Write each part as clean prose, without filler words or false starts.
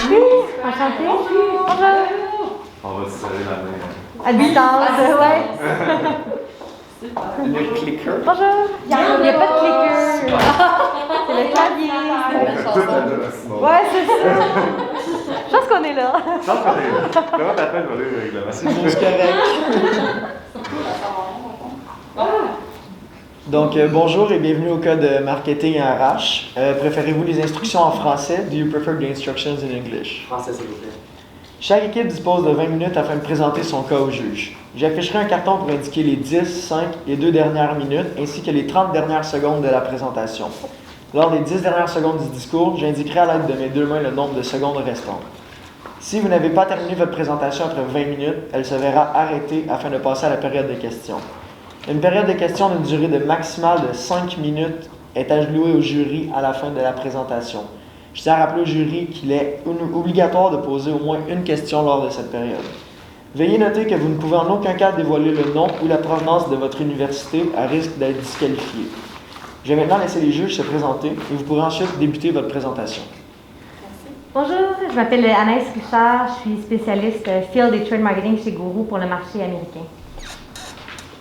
Enchantée. Bonjour. On va se serrer la main. À distance, ouais. Le clicker. Bonjour. Il n'y a pas de clicker. C'est le clavier. Tout à l'heure, Simon. Ouais, c'est ça. Je pense qu'on est là. Sans problème. Comment t'appelles, je vais lire le règlement. C'est correct. Donc, bonjour et bienvenue au code marketing RH. Préférez-vous les instructions en français? Do you prefer the instructions in English? Français, s'il vous plaît. Chaque équipe dispose de 20 minutes afin de présenter son cas au juge. J'afficherai un carton pour indiquer les 10, 5 et 2 dernières minutes, ainsi que les 30 dernières secondes de la présentation. Lors des 10 dernières secondes du discours, j'indiquerai à l'aide de mes deux mains le nombre de secondes restantes. Si vous n'avez pas terminé votre présentation après 20 minutes, elle se verra arrêtée afin de passer à la période de questions. Une période de questions d'une durée de maximale de 5 minutes est allouée au jury à la fin de la présentation. Je tiens à rappeler au jury qu'il est obligatoire de poser au moins une question lors de cette période. Veuillez noter que vous ne pouvez en aucun cas dévoiler le nom ou la provenance de votre université à risque d'être disqualifié. Je vais maintenant laisser les juges se présenter et vous pourrez ensuite débuter votre présentation. Bonjour, je m'appelle Anaïs Richard. Je suis spécialiste Field et Trade Marketing chez Guru pour le marché américain.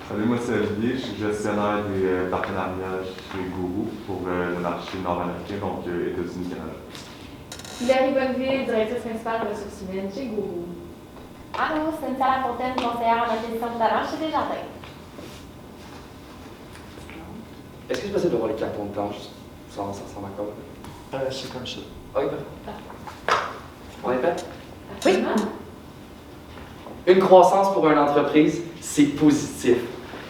Salut, moi c'est Olivier, je suis gestionnaire des partenariats chez Guru pour le marché nord-américain, donc États-Unis, Canada. Hilary Bonneville, directrice principale de ressources humaines chez Guru. Allô, Cynthia Lafontaine, conseillère en acquisition de talent chez Desjardins. Est-ce que c'est possible de voir les cartons de temps? Ça ressemble à quoi? C'est comme ça. Oui, parfait. On est prêt? Oui. Une croissance pour une entreprise, c'est positif,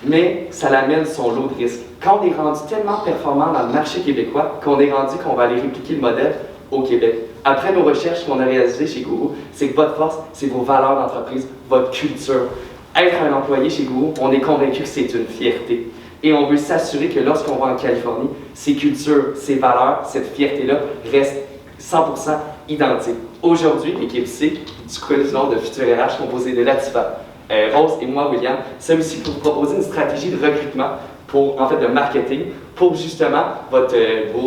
mais ça l'amène son lot de risques. Quand on est rendu tellement performant dans le marché québécois, qu'on est rendu qu'on va aller répliquer le modèle au Québec. Après nos recherches qu'on a réalisées chez Guru, c'est que votre force, c'est vos valeurs d'entreprise, votre culture. Être un employé chez Guru, on est convaincu que c'est une fierté. Et on veut s'assurer que lorsqu'on va en Californie, ces cultures, ces valeurs, cette fierté-là restent 100% identiques. Aujourd'hui, l'équipe C du coalition de Futur RH composée de Latifa, Rose et moi, William, sommes ici pour vous proposer une stratégie de recrutement, de marketing, pour justement vos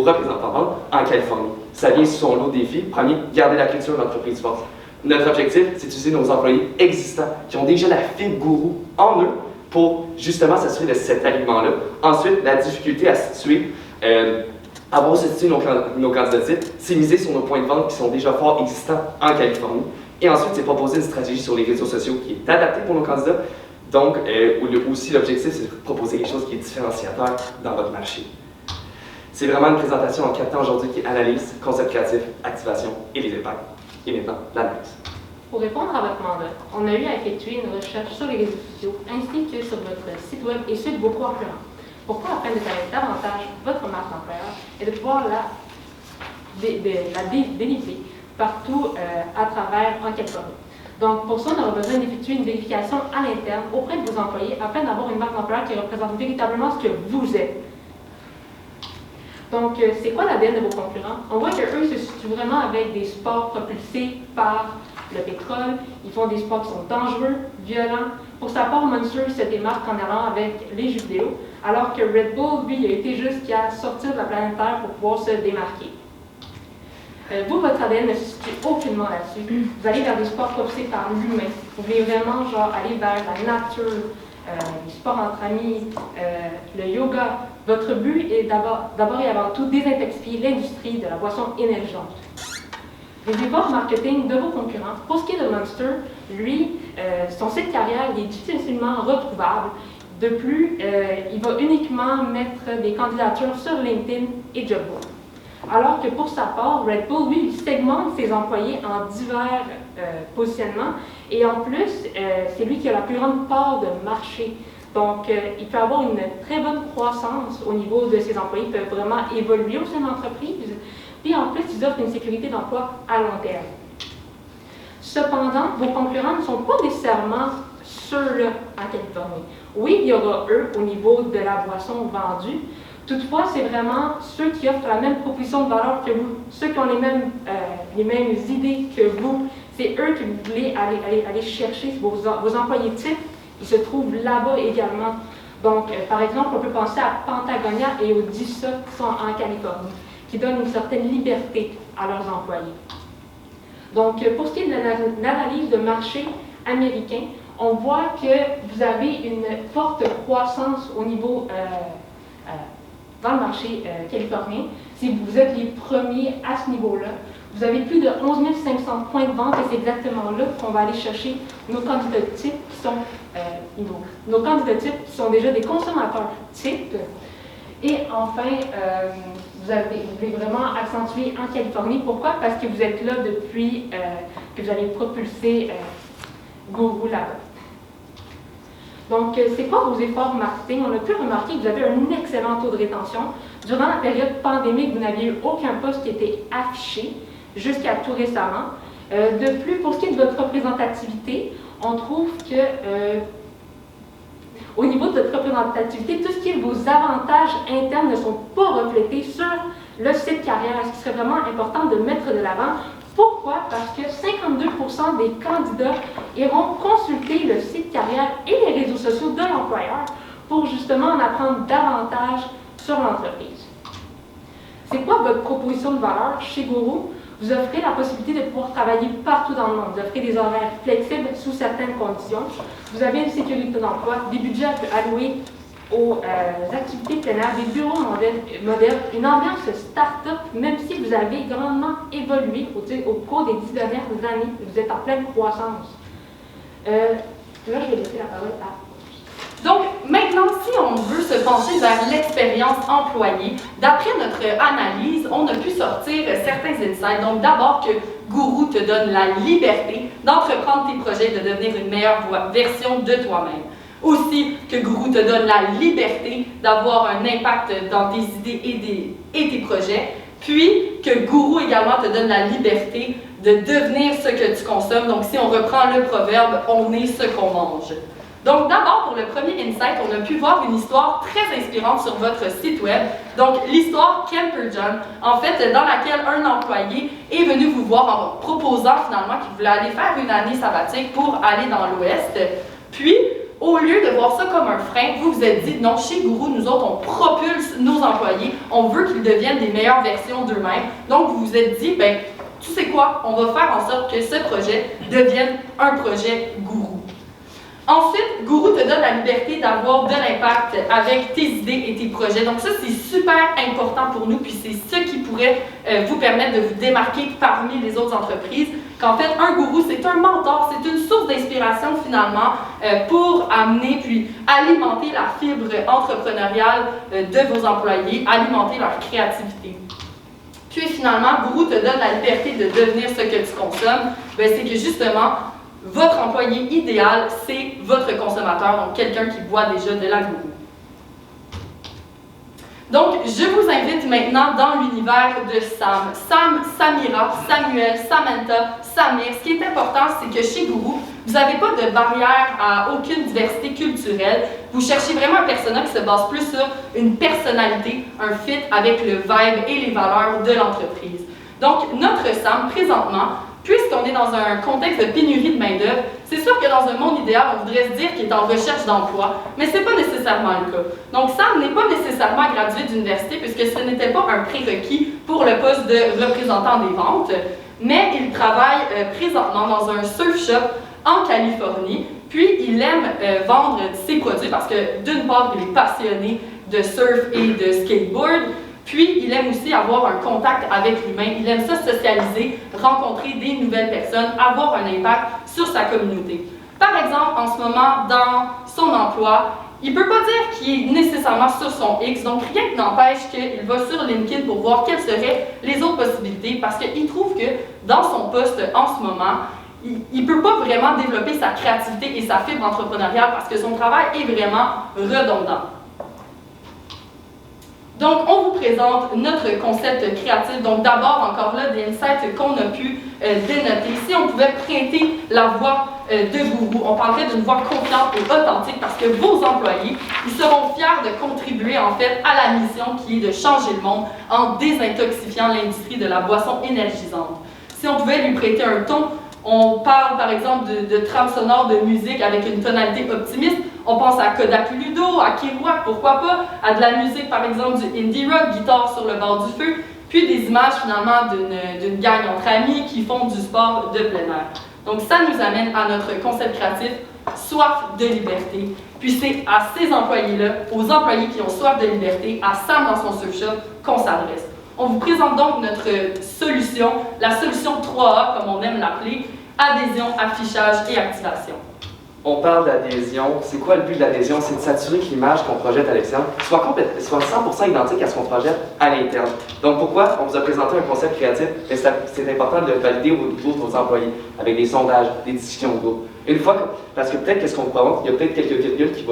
représentants de vente en Californie. Ça vient sous son lot de défis. Premier, garder la culture de l'entreprise forte. Notre objectif, c'est d'utiliser nos employés existants qui ont déjà la fibre Guru en eux pour justement s'assurer de cet alignement-là. Ensuite, la difficulté à situer, avoir situé nos candidats types, c'est miser sur nos points de vente qui sont déjà forts existants en Californie. Et ensuite, c'est proposer une stratégie sur les réseaux sociaux qui est adaptée pour nos candidats. Donc, aussi l'objectif, c'est de proposer quelque chose qui est différenciateur dans votre marché. C'est vraiment une présentation en 4 temps aujourd'hui qui est analyse, concept créatif, activation et les impacts. Et maintenant, l'analyse. Pour répondre à votre mandat, on a eu à effectuer une recherche sur les réseaux sociaux ainsi que sur votre site web et ceux de vos concurrents. Pourquoi, afin de connaître davantage votre marque d'employeur et de pouvoir la délivrer partout à travers en Californie. Donc, pour ça, on aura besoin d'effectuer une vérification à l'interne auprès de vos employés afin d'avoir une marque d'employeur qui représente véritablement ce que vous êtes. Donc, c'est quoi l'ADN de vos concurrents? On voit qu'eux se situent vraiment avec des sports propulsés par le pétrole. Ils font des sports qui sont dangereux, violents. Pour sa part, Monster se démarque en allant avec les jeux vidéo, alors que Red Bull, lui, a été jusqu'à sortir de la planète Terre pour pouvoir se démarquer. Vous, votre ADN ne se situe aucunement là-dessus. Vous allez vers des sports propulsés par l'humain. Vous voulez vraiment aller vers la nature, les sports entre amis, le yoga. Votre but est d'abord et avant tout désintoxiquer l'industrie de la boisson énergisante. Les efforts marketing de vos concurrents. Pour ce qui est de Monster, lui, son site carrière il est difficilement retrouvable. De plus, il va uniquement mettre des candidatures sur LinkedIn et Jobboard. Alors que pour sa part, Red Bull, lui, il segmente ses employés en divers positionnements et en plus, c'est lui qui a la plus grande part de marché. Donc, il peut avoir une très bonne croissance au niveau de ses employés, il peut vraiment évoluer au sein de l'entreprise. Puis en plus, ils offrent une sécurité d'emploi à long terme. Cependant, vos concurrents ne sont pas nécessairement ceux-là en Californie. Oui, il y aura eux au niveau de la boisson vendue. Toutefois, c'est vraiment ceux qui offrent la même proposition de valeur que vous, ceux qui ont les mêmes idées que vous. C'est eux que vous voulez aller chercher, vos employés types. Ils se trouvent là-bas également. Donc, par exemple, on peut penser à Pentagonia et Odessa qui sont en Californie, qui donnent une certaine liberté à leurs employés. Donc, pour ce qui est de l'analyse de marché américain, on voit que vous avez une forte croissance au niveau dans le marché californien. Si vous êtes les premiers à ce niveau-là, vous avez plus de 11 500 points de vente et c'est exactement là qu'on va aller chercher nos candidats types qui sont nos candidats types qui sont déjà des consommateurs types. Et enfin, vous voulez vraiment accentuer en Californie. Pourquoi? Parce que vous êtes là depuis que vous avez propulsé Guru là-bas. Donc, c'est quoi vos efforts marketing? On a pu remarquer que vous avez un excellent taux de rétention. Durant la période pandémique, vous n'aviez eu aucun poste qui était affiché jusqu'à tout récemment. De plus, pour ce qui est de votre représentativité, on trouve que au niveau de votre représentativité, tout ce qui est vos avantages internes ne sont pas reflétés sur le site carrière. Ce qui serait vraiment important de mettre de l'avant. Pourquoi? Parce que 52% des candidats iront consulter le site carrière et les réseaux sociaux de l'employeur pour justement en apprendre davantage sur l'entreprise. C'est quoi votre proposition de valeur chez Guru? Vous offrez la possibilité de pouvoir travailler partout dans le monde. Vous offrez des horaires flexibles sous certaines conditions. Vous avez une sécurité d'emploi, des budgets alloués aux activités plein air, des bureaux modernes, une ambiance start-up, même si vous avez grandement évolué au cours des 10 dernières années. Vous êtes en pleine croissance. Là, je vais laisser la parole à... Donc, maintenant, si on veut se pencher vers l'expérience employée, d'après notre analyse, on a pu sortir certains insights. Donc, d'abord que Guru te donne la liberté d'entreprendre tes projets, de devenir une meilleure version de toi-même. Aussi, que Guru te donne la liberté d'avoir un impact dans tes idées et tes projets. Puis, que Guru également te donne la liberté de devenir ce que tu consommes. Donc, si on reprend le proverbe, on est ce qu'on mange. Donc, d'abord, pour le premier insight, on a pu voir une histoire très inspirante sur votre site web. Donc, l'histoire Kemper John, en fait, dans laquelle un employé est venu vous voir en proposant finalement qu'il voulait aller faire une année sabbatique pour aller dans l'Ouest. Puis, au lieu de voir ça comme un frein, vous vous êtes dit, non, chez Guru, nous autres, on propulse nos employés, on veut qu'ils deviennent des meilleures versions d'eux-mêmes. Donc, vous vous êtes dit, ben, tu sais quoi, on va faire en sorte que ce projet devienne un projet Guru. Ensuite, Guru te donne la liberté d'avoir de l'impact avec tes idées et tes projets. Donc ça, c'est super important pour nous, puis c'est ce qui pourrait vous permettre de vous démarquer parmi les autres entreprises. Qu'en fait, un gourou, c'est un mentor, c'est une source d'inspiration finalement pour amener puis alimenter la fibre entrepreneuriale de vos employés, alimenter leur créativité. Puis finalement, Guru te donne la liberté de devenir ce que tu consommes. Ben, c'est que justement, votre employé idéal, c'est votre consommateur, donc quelqu'un qui boit déjà de la Guru. Donc, je vous invite maintenant dans l'univers de Sam. Sam, Samira, Samuel, Samantha, Samir. Ce qui est important, c'est que chez Guru, vous n'avez pas de barrière à aucune diversité culturelle. Vous cherchez vraiment un persona qui se base plus sur une personnalité, un fit avec le vibe et les valeurs de l'entreprise. Donc, notre Sam, présentement, puisqu'on est dans un contexte de pénurie de main-d'œuvre, c'est sûr que dans un monde idéal, on voudrait se dire qu'il est en recherche d'emploi, mais ce n'est pas nécessairement le cas. Donc, Sam n'est pas nécessairement gradué d'université, puisque ce n'était pas un prérequis pour le poste de représentant des ventes, mais il travaille présentement dans un surf shop en Californie, puis il aime vendre ses produits parce que, d'une part, il est passionné de surf et de skateboard. Puis, il aime aussi avoir un contact avec l'humain. Il aime ça socialiser, rencontrer des nouvelles personnes, avoir un impact sur sa communauté. Par exemple, en ce moment, dans son emploi, il ne peut pas dire qu'il est nécessairement sur son X, donc rien n'empêche qu'il va sur LinkedIn pour voir quelles seraient les autres possibilités, parce qu'il trouve que dans son poste en ce moment, il ne peut pas vraiment développer sa créativité et sa fibre entrepreneuriale parce que son travail est vraiment redondant. Donc, on vous présente notre concept créatif. Donc, d'abord, encore là, des insights qu'on a pu dénoter. Si on pouvait prêter la voix de Guru, on parlerait d'une voix confiante et authentique parce que vos employés, ils seront fiers de contribuer, en fait, à la mission qui est de changer le monde en désintoxifiant l'industrie de la boisson énergisante. Si on pouvait lui prêter un ton, on parle, par exemple, de trame sonore de musique avec une tonalité optimiste. On pense à Kodak Ludo, à Kerouac, pourquoi pas, à de la musique, par exemple, du indie rock, guitare sur le bord du feu. puis des images finalement d'une gang entre amis qui font du sport de plein air. Donc ça nous amène à notre concept créatif, soif de liberté. Puis c'est à ces employés-là, aux employés qui ont soif de liberté, à Sam dans son surf shop, qu'on s'adresse. On vous présente donc notre solution, la solution 3A, comme on aime l'appeler, adhésion, affichage et activation. On parle d'adhésion. C'est quoi le but de l'adhésion? C'est de s'assurer que l'image qu'on projette à l'externe soit 100% identique à ce qu'on projette à l'interne. Donc pourquoi? On vous a présenté un concept créatif, mais c'est important de le valider au niveau de vos employés, avec des sondages, des discussions de groupe. Une fois que, parce que peut-être qu'est-ce qu'on vous présente, il y a peut-être quelques virgules qui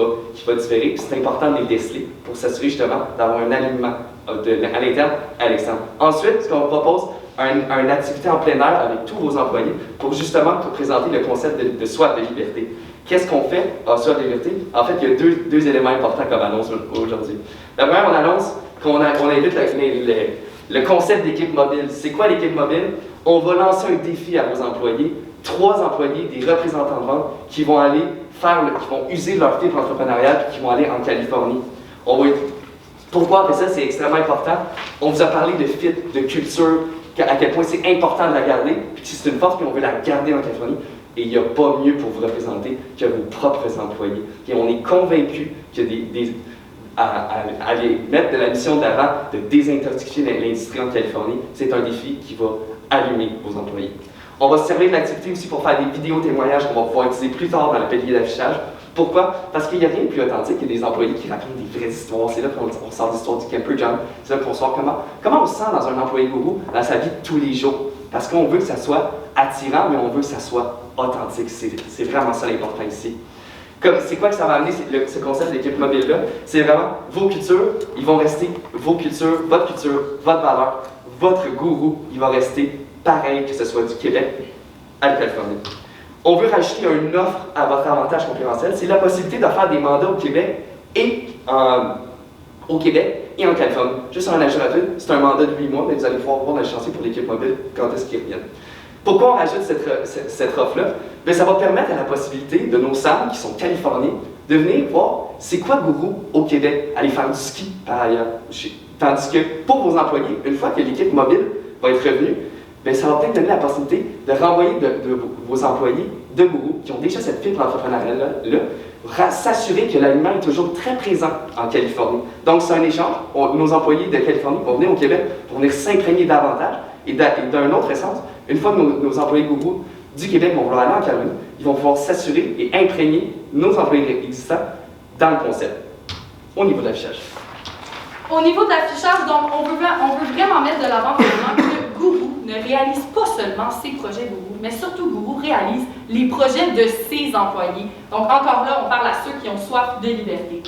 va différer, puis c'est important de les déceler pour s'assurer justement d'avoir un alignement à l'interne, à l'externe. Ensuite, ce qu'on vous propose, une activité en plein air avec tous vos employés pour justement présenter le concept de soif de liberté. Qu'est-ce qu'on fait en soif de liberté? En fait, il y a deux éléments importants comme annonce aujourd'hui. La première, on annonce qu'on invite le concept d'équipe mobile. C'est quoi l'équipe mobile? On va lancer un défi à vos employés, 3 employés, des représentants de vente, qui vont aller qui vont user leur fibre entrepreneuriale et qui vont aller en Californie. Pourquoi? Après ça, c'est extrêmement important. On vous a parlé de fit, de culture, à quel point c'est important de la garder, puis que c'est une force, puis on veut la garder en Californie. Et il n'y a pas mieux pour vous représenter que vos propres employés. Et on est convaincus que à les mettre de la mission d'avant, de désintoxiquer l'industrie en Californie, c'est un défi qui va allumer vos employés. On va se servir de l'activité aussi pour faire des vidéos témoignages qu'on va pouvoir utiliser plus tard dans l'atelier d'affichage. Pourquoi? Parce qu'il n'y a rien de plus authentique que des employés qui racontent des vraies histoires. C'est là qu'on sort l'histoire du camper John. C'est là qu'on sort comment on se sent dans un employé gourou dans sa vie de tous les jours. Parce qu'on veut que ça soit attirant, mais on veut que ça soit authentique. C'est vraiment ça l'important ici. C'est quoi que ça va amener, ce concept d'équipe mobile-là? C'est vraiment vos cultures, ils vont rester vos cultures, votre valeur, votre gourou, il va rester pareil que ce soit du Québec à la Californie. On veut rajouter une offre à votre avantage concurrentiel, c'est la possibilité de faire des mandats au Québec et en Californie. Juste en agent rapide, c'est un mandat de 8 mois, mais vous allez pouvoir voir dans le chantier pour l'équipe mobile quand est-ce qu'ils reviennent. Pourquoi on rajoute cette offre-là? Bien, ça va permettre à la possibilité de nos SAM qui sont californiens de venir voir c'est quoi Gourou au Québec, aller faire du ski par ailleurs. Tandis que pour vos employés, une fois que l'équipe mobile va être revenue, bien, ça va peut-être donner la possibilité de renvoyer vos employés de Gourou qui ont déjà cette fibre entrepreneuriale-là, s'assurer que l'aliment est toujours très présent en Californie. Donc, c'est un échange. Nos employés de Californie vont venir au Québec pour venir s'imprégner davantage. Et d'un autre essence, une fois que nos employés Gourou du Québec vont vouloir aller en Californie, ils vont pouvoir s'assurer et imprégner nos employés existants dans le concept. Au niveau de l'affichage. Au niveau de l'affichage, donc, on veut vraiment mettre de l'avant que Gourou ne réalise pas seulement ses projets Gourou, mais surtout Gourou réalise les projets de ses employés. Donc, encore là, on parle à ceux qui ont soif de liberté.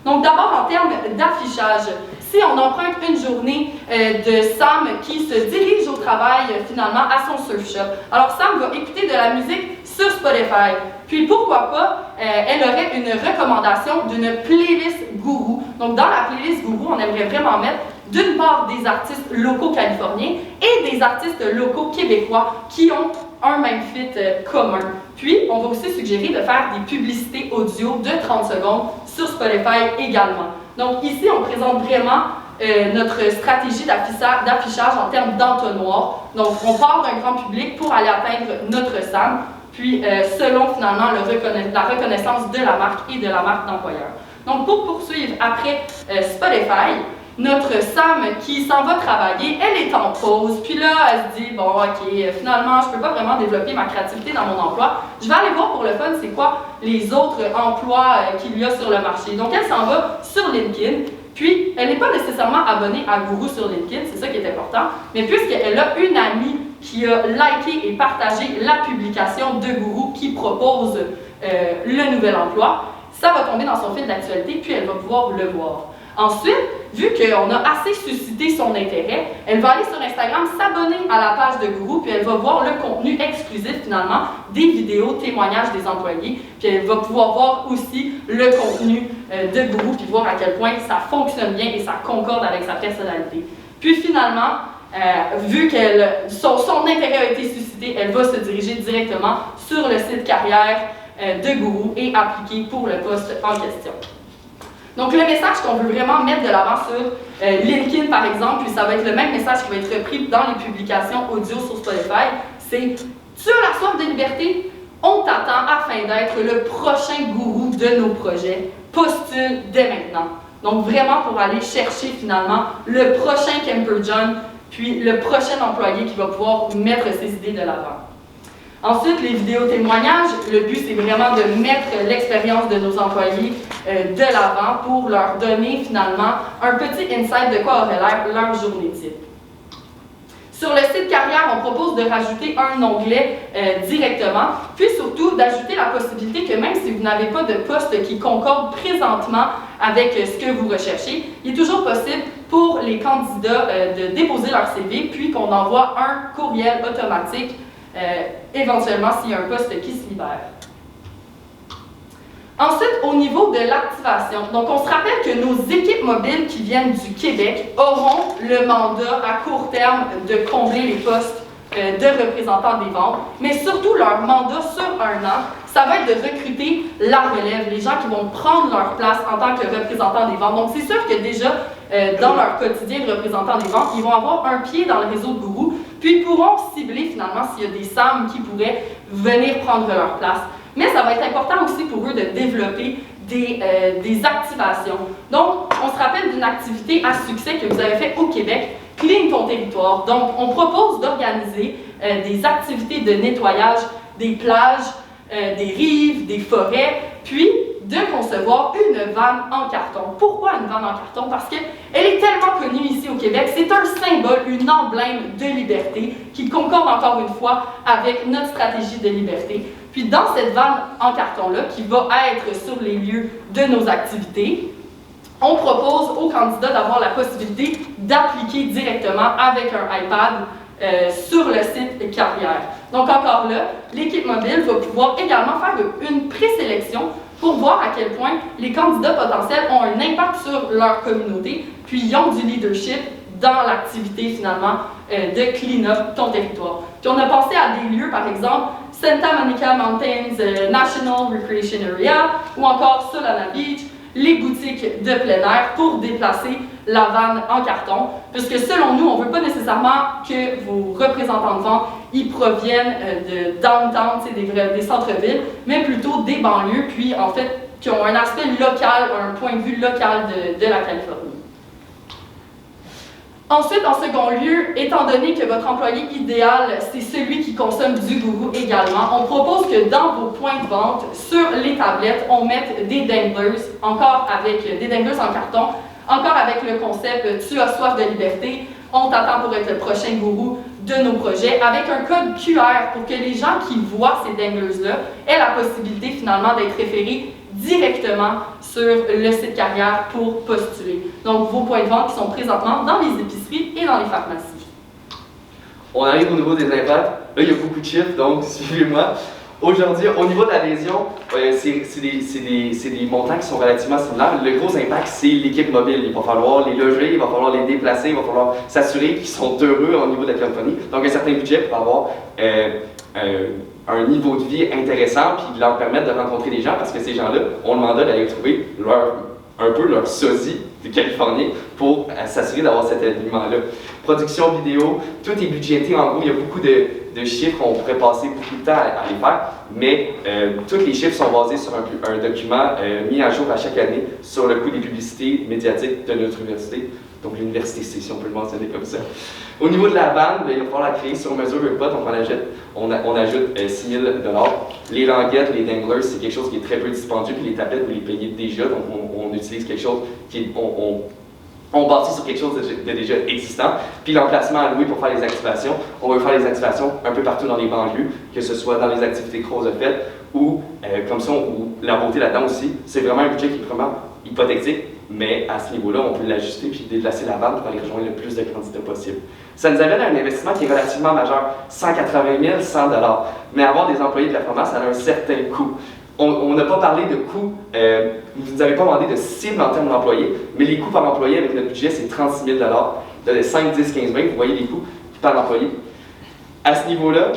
Donc, d'abord, en termes d'affichage, si on emprunte une journée de Sam qui se dirige au travail finalement à son surf shop, alors Sam va écouter de la musique sur Spotify. Puis pourquoi pas, elle aurait une recommandation d'une playlist Gourou. Donc dans la playlist Gourou, on aimerait vraiment mettre d'une part des artistes locaux californiens et des artistes locaux québécois qui ont un même fit commun. Puis, on va aussi suggérer de faire des publicités audio de 30 secondes sur Spotify également. Donc ici, on présente vraiment notre stratégie d'affichage en termes d'entonnoir. Donc, on part d'un grand public pour aller atteindre notre SAM, puis selon finalement la reconnaissance de la marque et de la marque d'employeur. Donc, pour poursuivre après Spotify, notre Sam qui s'en va travailler, elle est en pause, puis là, elle se dit, bon, ok, finalement, je peux pas vraiment développer ma créativité dans mon emploi. Je vais aller voir pour le fun, c'est quoi les autres emplois qu'il y a sur le marché. Donc, elle s'en va sur LinkedIn, puis elle n'est pas nécessairement abonnée à Gourou sur LinkedIn, c'est ça qui est important, mais puisqu'elle a une amie qui a liké et partagé la publication de Gourou qui propose le nouvel emploi, ça va tomber dans son fil d'actualité, puis elle va pouvoir le voir. Ensuite, vu qu'on a assez suscité son intérêt, elle va aller sur Instagram s'abonner à la page de Gourou, puis elle va voir le contenu exclusif finalement des vidéos, témoignages des employés, puis elle va pouvoir voir aussi le contenu de Gourou, puis voir à quel point ça fonctionne bien et ça concorde avec sa personnalité. Puis finalement, vu que son intérêt a été suscité, elle va se diriger directement sur le site carrière de Gourou et appliquer pour le poste en question. Donc le message qu'on veut vraiment mettre de l'avant sur LinkedIn par exemple, puis ça va être le même message qui va être repris dans les publications audio sur Spotify, c'est « Tu as la soif de liberté? On t'attend afin d'être le prochain gourou de nos projets. Postule dès maintenant. » Donc vraiment pour aller chercher finalement le prochain Camper John, puis le prochain employé qui va pouvoir mettre ses idées de l'avant. Ensuite, les vidéos témoignages, le but c'est vraiment de mettre l'expérience de nos employés de l'avant pour leur donner finalement un petit insight de quoi aurait l'air leur journée type. Sur le site carrière, on propose de rajouter un onglet directement, puis surtout d'ajouter la possibilité que même si vous n'avez pas de poste qui concorde présentement avec ce que vous recherchez, il est toujours possible pour les candidats de déposer leur CV, puis qu'on envoie un courriel automatique éventuellement s'il y a un poste qui se libère. Ensuite, au niveau de l'activation, donc on se rappelle que nos équipes mobiles qui viennent du Québec auront le mandat à court terme de combler les postes de représentants des ventes, mais surtout leur mandat sur un an, ça va être de recruter la relève, les gens qui vont prendre leur place en tant que représentants des ventes. Donc c'est sûr que déjà, dans leur quotidien de représentants des ventes, ils vont avoir un pied dans le réseau de gourous, puis ils pourront cibler finalement s'il y a des SAM qui pourraient venir prendre leur place. Mais ça va être important aussi pour eux de développer des activations. Donc, on se rappelle d'une activité à succès que vous avez fait au Québec, Clean ton territoire. Donc, on propose d'organiser des activités de nettoyage des plages, des rives, des forêts, puis de concevoir une vanne en carton. Pourquoi une vanne en carton? Parce qu'elle est tellement connue ici au Québec, c'est un symbole, une emblème de liberté qui concorde encore une fois avec notre stratégie de liberté. Puis dans cette vanne en carton-là, qui va être sur les lieux de nos activités, on propose aux candidats d'avoir la possibilité d'appliquer directement avec un iPad sur le site carrière. Donc encore là, l'équipe mobile va pouvoir également faire une présélection pour voir à quel point les candidats potentiels ont un impact sur leur communauté, puis ils ont du leadership dans l'activité finalement de Clean Up ton territoire. Puis on a pensé à des lieux, par exemple, Santa Monica Mountains National Recreation Area ou encore Solana Beach, les boutiques de plein air pour déplacer la vanne en carton, puisque selon nous, on ne veut pas nécessairement que vos représentants de vente ils proviennent de downtown, des centres-villes, mais plutôt des banlieues, puis en fait, qui ont un aspect local, un point de vue local de la Californie. Ensuite, en second lieu, étant donné que votre employé idéal, c'est celui qui consomme du gourou également, on propose que dans vos points de vente, sur les tablettes, on mette des danglers, encore avec des danglers en carton, encore avec le concept « Tu as soif de liberté », on t'attend pour être le prochain gourou de nos projets, avec un code QR pour que les gens qui voient ces danglers-là aient la possibilité finalement d'être référés directement sur le site carrière pour postuler. Donc, vos points de vente qui sont présentement dans les épiceries et dans les pharmacies. On arrive au niveau des impacts. Là, il y a beaucoup de chiffres, donc suivez-moi. Aujourd'hui, au niveau de l'adhésion, c'est des montants qui sont relativement similaires. Le gros impact, c'est l'équipe mobile. Il va falloir les loger, il va falloir les déplacer, il va falloir s'assurer qu'ils sont heureux au niveau de la Californie. Donc, un certain budget pour avoir un niveau de vie intéressant puis leur permettre de rencontrer des gens parce que ces gens-là ont le mandat d'aller trouver un peu leur sosie de Californie pour s'assurer d'avoir cet alignement-là. Production vidéo, tout est budgété en gros, il y a beaucoup de chiffres, on pourrait passer beaucoup de temps à les faire, mais tous les chiffres sont basés sur un document mis à jour à chaque année sur le coût des publicités médiatiques de notre université. Donc l'université C, si on peut le mentionner comme ça. Au niveau de la vanne, il va falloir la créer sur mesure ou pas, donc on ajoute 6 000 $. Les languettes, les danglers, c'est quelque chose qui est très peu dispendieux, puis les tablettes, vous les payez déjà, donc on utilise quelque chose qui on bâtit sur quelque chose de déjà existant. Puis l'emplacement alloué pour faire les activations, on veut faire les activations un peu partout dans les banlieues, que ce soit dans les activités que Rose a faites, ou comme ça, ou la beauté là-dedans aussi. C'est vraiment un budget qui est vraiment hypothétique, mais à ce niveau-là, on peut l'ajuster puis déplacer la vanne pour aller rejoindre le plus de candidats possible. Ça nous amène à un investissement qui est relativement majeur, 180 000, 100 $. Mais avoir des employés de la formation, ça a un certain coût. On n'a pas parlé de coûts, vous nous avez pas demandé de cible en termes d'employés, mais les coûts par employé avec notre budget, c'est 36 000 $. De 5, 10, 15, 20, vous voyez les coûts par employé. À ce niveau-là,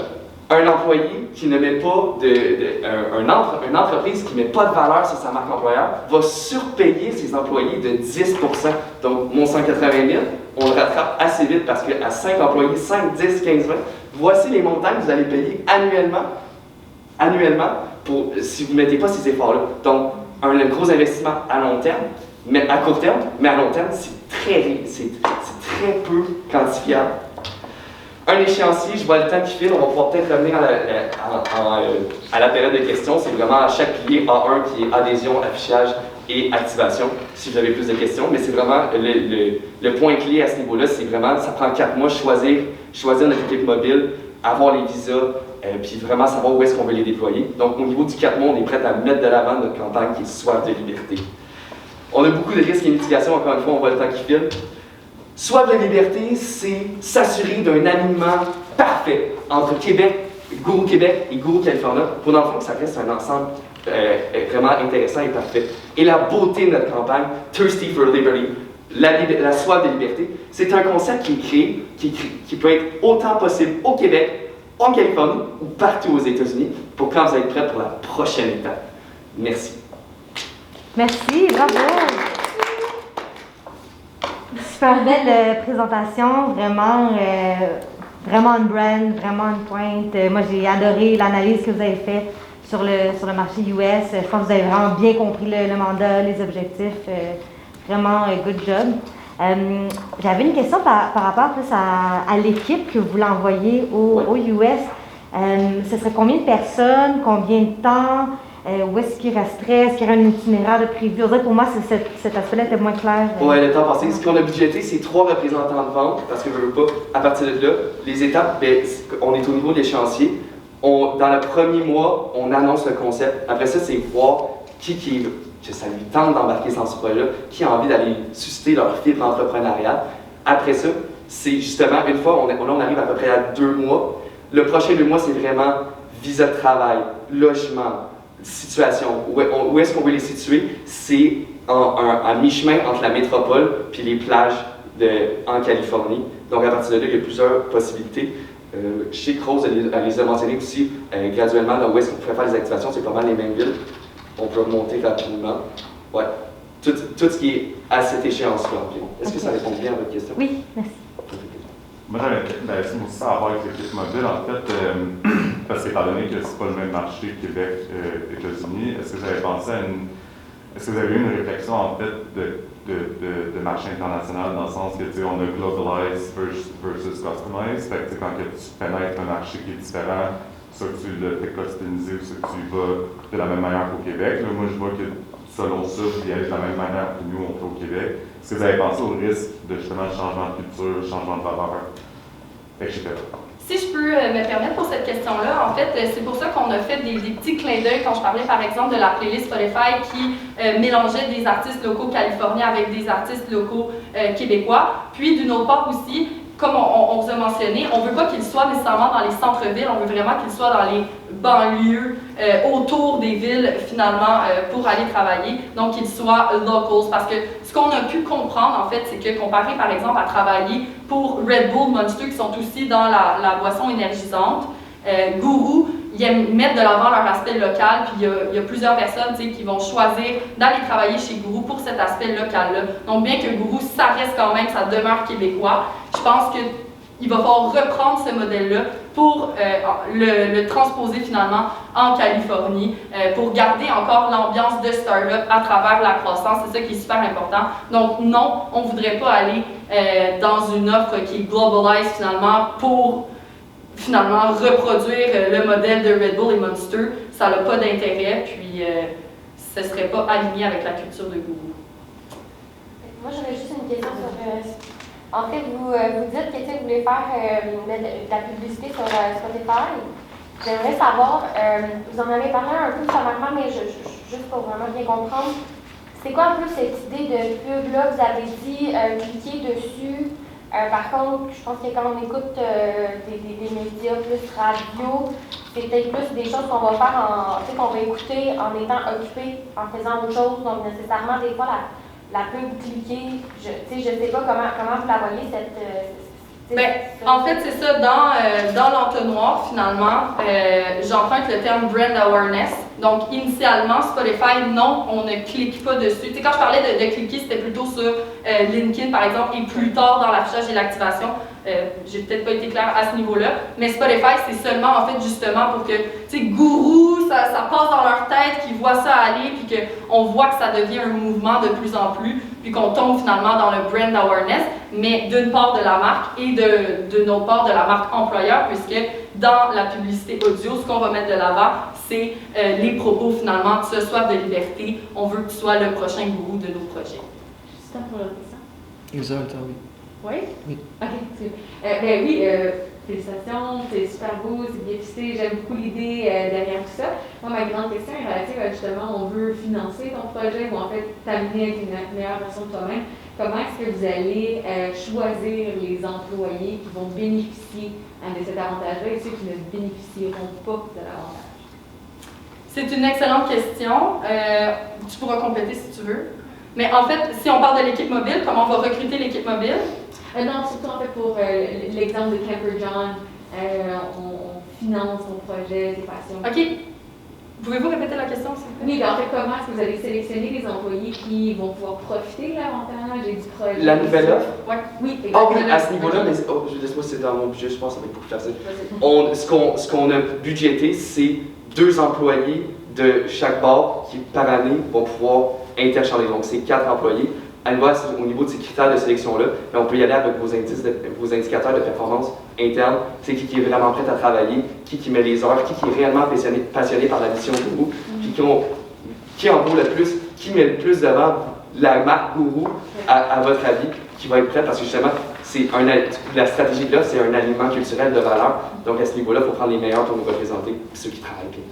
Un employé qui ne met pas une entreprise qui ne met pas de valeur sur sa marque employeur va surpayer ses employés de 10%. Donc, mon 180 000, on le rattrape assez vite parce qu'à 5 employés, 5, 10, 15, 20, voici les montants que vous allez payer annuellement si vous ne mettez pas ces efforts-là. Donc, un gros investissement à long terme, mais à court terme, mais à long terme, c'est très peu quantifiable. Un échéancier, je vois le temps qui file, on va pouvoir peut-être revenir à la période de questions. C'est vraiment à chaque pilier A1 qui est adhésion, affichage et activation, si vous avez plus de questions. Mais c'est vraiment le point clé à ce niveau-là, c'est vraiment, ça prend 4 mois, choisir notre équipe mobile, avoir les visas, puis vraiment savoir où est-ce qu'on veut les déployer. Donc au niveau du 4 mois, on est prêt à mettre de l'avant notre campagne qui est soif de liberté. On a beaucoup de risques et mitigations, encore une fois, on voit le temps qui file. Soif de liberté, c'est s'assurer d'un alignement parfait entre Guru Québec et Guru California, pour dans le fond que ça reste un ensemble vraiment intéressant et parfait. Et la beauté de notre campagne, Thirsty for Liberty, la soif de liberté, c'est un concept qui est créé, qui peut être autant possible au Québec, en Californie ou partout aux États-Unis, pour quand vous êtes prêts pour la prochaine étape. Merci. Merci, bravo! Super belle présentation, vraiment on brand, vraiment on point. Moi, j'ai adoré l'analyse que vous avez faite sur le marché US. Je pense que vous avez vraiment bien compris le mandat, les objectifs. Vraiment, good job. J'avais une question par rapport plus à l'équipe que vous voulez envoyer au US. Ce serait combien de personnes, combien de temps? Où est-ce qu'il resterait? Est-ce qu'il y aurait un itinéraire de prévu? Pour moi, cet aspect-là était moins clair. Oui, le temps passé. Ce qu'on a budgété, c'est 3 représentants de vente, parce que je ne veux pas, à partir de là, les étapes, bien, on est au niveau de l'échéancier. Dans le premier mois, on annonce le concept. Après ça, c'est voir que ça lui tente d'embarquer dans ce projet-là, qui a envie d'aller susciter leur fibre entrepreneuriale. Après ça, c'est justement, une fois, on arrive à peu près à 2 mois. Le prochain 2 mois, c'est vraiment visa de travail, logement, situation. Où est-ce qu'on veut les situer? C'est à mi-chemin entre la métropole puis les plages en Californie. Donc, à partir de là, il y a plusieurs possibilités. Je sais que Rose elle les a mentionnées aussi graduellement, là, où est-ce qu'on pourrait faire les activations, c'est pas mal les mêmes villes. On peut remonter rapidement. Ouais. Tout ce qui est à cette échéance-là. Est-ce que ça répond bien à votre question? Oui, merci. Moi, j'avais aussi ça à voir avec l'équipe mobile, en fait, parce qu'étant donné que c'est pas le même marché Québec États-Unis, est-ce que vous avez pensé est-ce que vous avez eu une réflexion, en fait, de marché international, dans le sens que, tu sais, on a globalized versus customized, fait que, quand tu pénètres un marché qui est différent, soit que tu le fais customiser ou soit que tu y vas de la même manière qu'au Québec. Là, moi, je vois que, selon ça, vous y allez de la même manière que nous, on fait au Québec. Est-ce que vous avez pensé au risque de, justement, changement de culture, changement de valeur, etc.? Si je peux me permettre pour cette question-là, en fait, c'est pour ça qu'on a fait des petits clins d'œil quand je parlais par exemple de la playlist Spotify qui mélangeait des artistes locaux californiens avec des artistes locaux québécois. Puis d'une autre part aussi, comme on vous a mentionné, on ne veut pas qu'ils soient nécessairement dans les centres-villes, on veut vraiment qu'ils soient dans les banlieues, autour des villes finalement, pour aller travailler. Donc qu'ils soient locals, parce que ce qu'on a pu comprendre en fait, c'est que comparé par exemple à travailler pour Red Bull, Monster, qui sont aussi dans la boisson énergisante, Guru, ils aiment mettre de l'avant leur aspect local, puis il y a plusieurs personnes qui vont choisir d'aller travailler chez Guru pour cet aspect local-là. Donc bien que Guru, ça reste quand même, ça demeure québécois, je pense qu'il va falloir reprendre ce modèle-là pour le transposer finalement en Californie, pour garder encore l'ambiance de start-up à travers la croissance, c'est ça qui est super important. Donc non, on ne voudrait pas aller dans une offre qui est globalized finalement pour finalement reproduire le modèle de Red Bull et Monster. Ça n'a pas d'intérêt, puis ce ne serait pas aligné avec la culture de Guru. Moi, j'aurais juste une question sur... en fait, vous dites que vous voulez faire de la publicité sur Spotify. J'aimerais savoir, vous en avez parlé un peu sommairement, mais juste pour vraiment bien comprendre, c'est quoi un peu cette idée de pub-là? Vous avez dit cliquer dessus. Par contre, je pense que quand on écoute des médias plus radio, c'est peut-être plus des choses qu'on va faire, qu'on va écouter en étant occupé, en faisant autre chose. Donc, nécessairement, des fois, la pub cliquer, je ne sais pas comment vous la voyez, Ben, en fait, c'est ça, dans l'entonnoir, finalement, j'emprunte le terme brand awareness. Donc, initialement, Spotify, non, on ne clique pas dessus. Tu sais, quand je parlais de cliquer, c'était plutôt sur LinkedIn, par exemple, et plus tard dans l'affichage et l'activation. J'ai peut-être pas été claire à ce niveau-là, mais Spotify, c'est seulement, en fait, justement pour que, tu sais, Gourou, ça passe dans leur tête, qu'ils voient ça aller, puis qu'on voit que ça devient un mouvement de plus en plus, puis qu'on tombe finalement dans le brand awareness, mais d'une part de la marque et de notre part de la marque employeur, puisque dans la publicité audio, ce qu'on va mettre de l'avant, c'est les propos finalement de ce soif de liberté. On veut que tu sois le prochain gourou de nos projets. Juste temps pour la question. Exact, oui. Oui? Oui. Ok, ben oui, félicitations, c'est super beau, c'est bien ficelé, j'aime beaucoup l'idée derrière tout ça. Moi, ma grande question est relative à justement, on veut financer ton projet ou en fait t'amener avec une meilleure version de toi-même. Comment est-ce que vous allez choisir les employés qui vont bénéficier de cet avantage-là et ceux qui ne bénéficieront pas de l'avantage? C'est une excellente question. Tu pourras compléter si tu veux. Mais en fait, si on parle de l'équipe mobile, comment on va recruter l'équipe mobile? Non, surtout en fait pour l'exemple de Camper John, on finance ton projet, tes passions. OK. Pouvez-vous répéter la question, s'il vous plaît? Oui, ben en fait, comment est-ce que vous allez sélectionner les employés qui vont pouvoir profiter de l'avantage et du projet? La nouvelle offre? Ouais. Oui, Ah oui, exactement. à ce niveau-là, mais laisse-moi, c'est dans mon budget, je pense que ça va être beaucoup plus facile. Ce qu'on a budgété, c'est 2 employés de chaque bar qui, par année, vont pouvoir interchanger. Donc, c'est 4 employés. Au niveau de ces critères de sélection-là, on peut y aller avec vos indicateurs de performance interne. C'est qui est vraiment prêt à travailler, qui met les heures, qui est réellement passionné par la mission Gourou, puis qui en vaut le plus, qui met le plus devant la marque Gourou, à votre avis, qui va être prêt, parce que justement, la stratégie de l'offre, c'est un aliment culturel de valeur. Donc à ce niveau-là, il faut prendre les meilleurs pour nous représenter, ceux qui travaillent bien.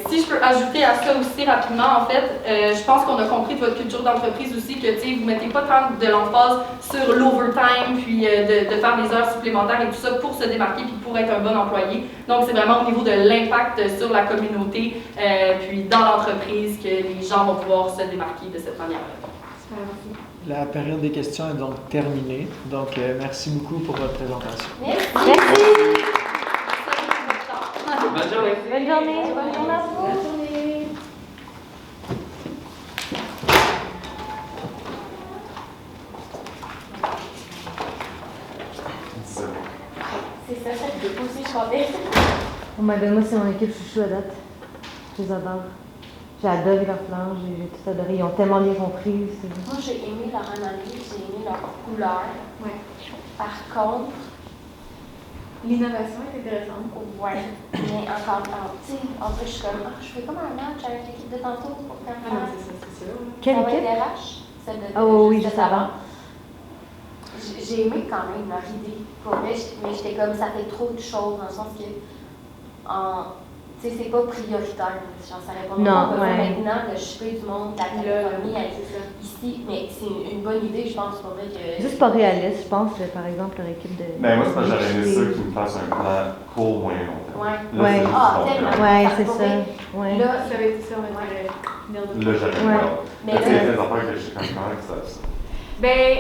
Si je peux ajouter à ça aussi rapidement, en fait, je pense qu'on a compris de votre culture d'entreprise aussi que vous ne mettez pas tant de l'emphase sur l'overtime, puis de faire des heures supplémentaires et tout ça pour se démarquer puis pour être un bon employé. Donc, c'est vraiment au niveau de l'impact sur la communauté, puis dans l'entreprise que les gens vont pouvoir se démarquer de cette manière-là. Super, merci. La période des questions est donc terminée. Donc, merci beaucoup pour votre présentation. Merci. Merci. Bonne journée! Bonne journée. Bonne journée à vous. Bonne journée. C'est ça, ça fait des aussi, je chantais. Oh my god, moi c'est mon équipe chouchou à date. Je les adore. J'ai adoré leur plan, j'ai tout adoré. Ils ont tellement bien compris. Moi, j'ai aimé leur analyse, j'ai aimé leur couleur. Ouais. Par contre, L'innovation est intéressante. ouais, mais encore, tu sais, en fait, je suis comme, je fais comme un match avec l'équipe de tantôt pour faire Ah non, c'est ça, c'est sûr. Quelle Ça va être équipe? RH, celle de Oh oui, juste juste avant. J'ai aimé quand même leur idée, pour vrai, mais j'étais comme, ça fait trop de choses, dans le sens que, tu sais, c'est pas prioritaire, genre, ça répond Non, pas ouais. maintenant de choper du monde, de la Californie, ici, mais c'est une bonne idée, je pense, pour vrai que... Juste pas réaliste, je pense, par exemple, leur équipe de. Ben, moi, c'est parce que j'aurais aimé ça qu'ils me fassent un plan court, moyen, long terme. Ouais. Là, Ouais. c'est juste Ah, long tellement. terme. Ouais, Parce c'est que pour ça. vrai, Ouais. Là, Ça va être ça, on va dire Là, j'aurais aimé. Ouais. Mais mais tu sais, il y a là, des affaires que je sais quand même que ça. Ben,